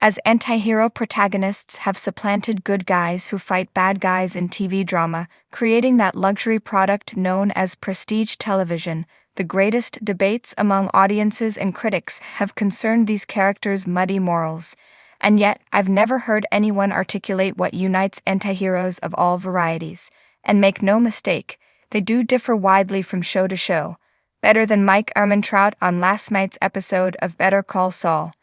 as anti-hero protagonists have supplanted good guys who fight bad guys in TV drama, creating that luxury product known as prestige television. The greatest debates among audiences and critics have concerned these characters' muddy morals. And yet, I've never heard anyone articulate what unites anti-heroes of all varieties. And make no mistake, they do differ widely from show to show. Better than Mike Ehrmantraut on last night's episode of Better Call Saul.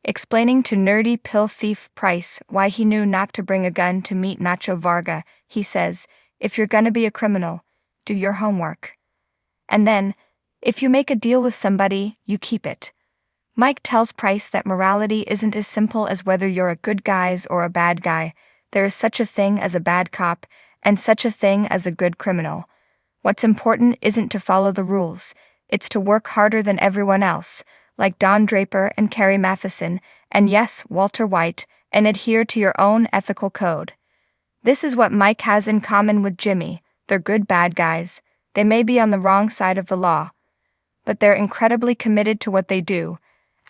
Explaining to nerdy pill thief Price why he knew not to bring a gun to meet Nacho Varga, he says, "If you're gonna be a criminal, do your homework. And then, if you make a deal with somebody, you keep it." Mike tells Price that morality isn't as simple as whether you're a good guy or a bad guy. There is such a thing as a bad cop, and such a thing as a good criminal. What's important isn't to follow the rules, it's to work harder than everyone else, like Don Draper and Carrie Matheson, and yes, Walter White, and adhere to your own ethical code. This is what Mike has in common with Jimmy. They're good bad guys. They may be on the wrong side of the law, but they're incredibly committed to what they do,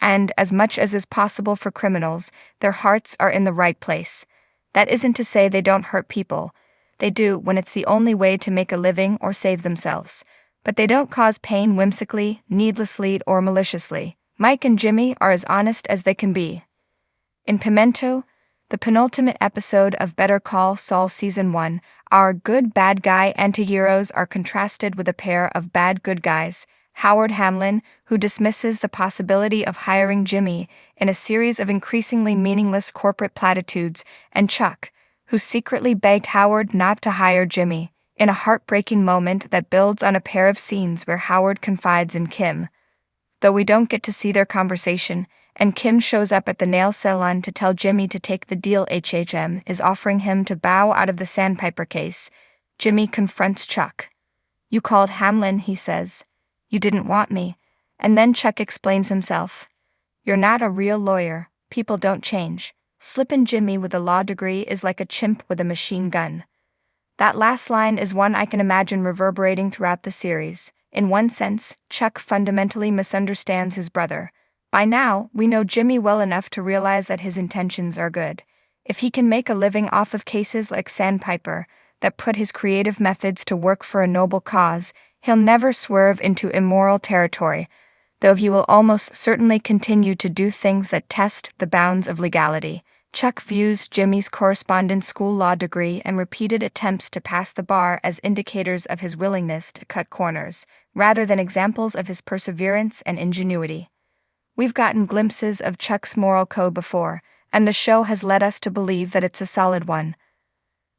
and, as much as is possible for criminals, their hearts are in the right place. That isn't to say they don't hurt people. They do when it's the only way to make a living or save themselves. But they don't cause pain whimsically, needlessly, or maliciously. Mike and Jimmy are as honest as they can be. In Pimento, the penultimate episode of Better Call Saul Season 1, our good bad guy anti-heroes are contrasted with a pair of bad good guys, Howard Hamlin, who dismisses the possibility of hiring Jimmy in a series of increasingly meaningless corporate platitudes, and Chuck, who secretly begged Howard not to hire Jimmy, in a heartbreaking moment that builds on a pair of scenes where Howard confides in Kim. Though we don't get to see their conversation, and Kim shows up at the nail salon to tell Jimmy to take the deal HHM is offering him to bow out of the Sandpiper case, Jimmy confronts Chuck. "You called Hamlin," he says. "You didn't want me." And then Chuck explains himself. "You're not a real lawyer. People don't change. Slippin' Jimmy with a law degree is like a chimp with a machine gun." That last line is one I can imagine reverberating throughout the series. In one sense, Chuck fundamentally misunderstands his brother. By now, we know Jimmy well enough to realize that his intentions are good. If he can make a living off of cases like Sandpiper, that put his creative methods to work for a noble cause, he'll never swerve into immoral territory, though he will almost certainly continue to do things that test the bounds of legality. Chuck views Jimmy's correspondence school law degree and repeated attempts to pass the bar as indicators of his willingness to cut corners, rather than examples of his perseverance and ingenuity. We've gotten glimpses of Chuck's moral code before, and the show has led us to believe that it's a solid one.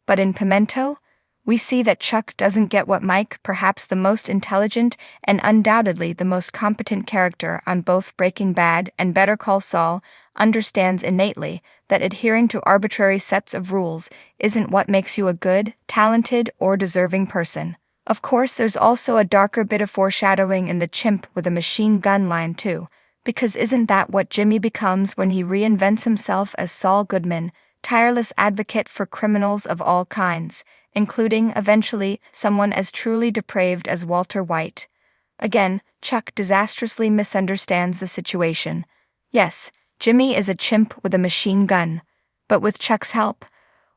But in Pimento, we see that Chuck doesn't get what Mike, perhaps the most intelligent and undoubtedly the most competent character on both Breaking Bad and Better Call Saul, understands innately, that adhering to arbitrary sets of rules isn't what makes you a good, talented, or deserving person. Of course, there's also a darker bit of foreshadowing in the chimp with a machine gun line too, because isn't that what Jimmy becomes when he reinvents himself as Saul Goodman, tireless advocate for criminals of all kinds, including, eventually, someone as truly depraved as Walter White. Again, Chuck disastrously misunderstands the situation. Yes, Jimmy is a chimp with a machine gun, but with Chuck's help,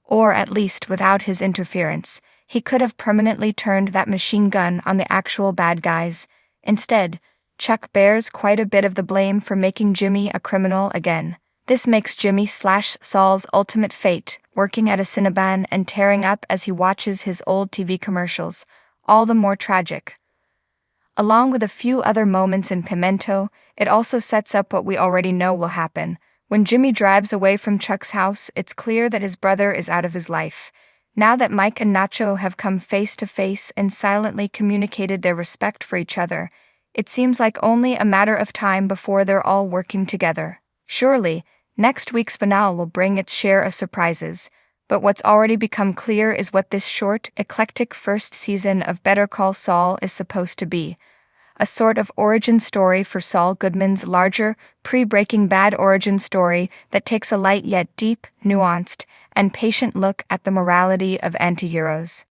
or at least without his interference, he could have permanently turned that machine gun on the actual bad guys. Instead, Chuck bears quite a bit of the blame for making Jimmy a criminal again. This makes Jimmy/Saul's ultimate fate, working at a Cinnabon and tearing up as he watches his old TV commercials, all the more tragic. Along with a few other moments in Pimento, it also sets up what we already know will happen. When Jimmy drives away from Chuck's house, it's clear that his brother is out of his life. Now that Mike and Nacho have come face to face and silently communicated their respect for each other, it seems like only a matter of time before they're all working together. Surely, next week's finale will bring its share of surprises, but what's already become clear is what this short, eclectic first season of Better Call Saul is supposed to be. A sort of origin story for Saul Goodman's larger, pre-Breaking Bad origin story that takes a light yet deep, nuanced, and patient look at the morality of anti-heroes.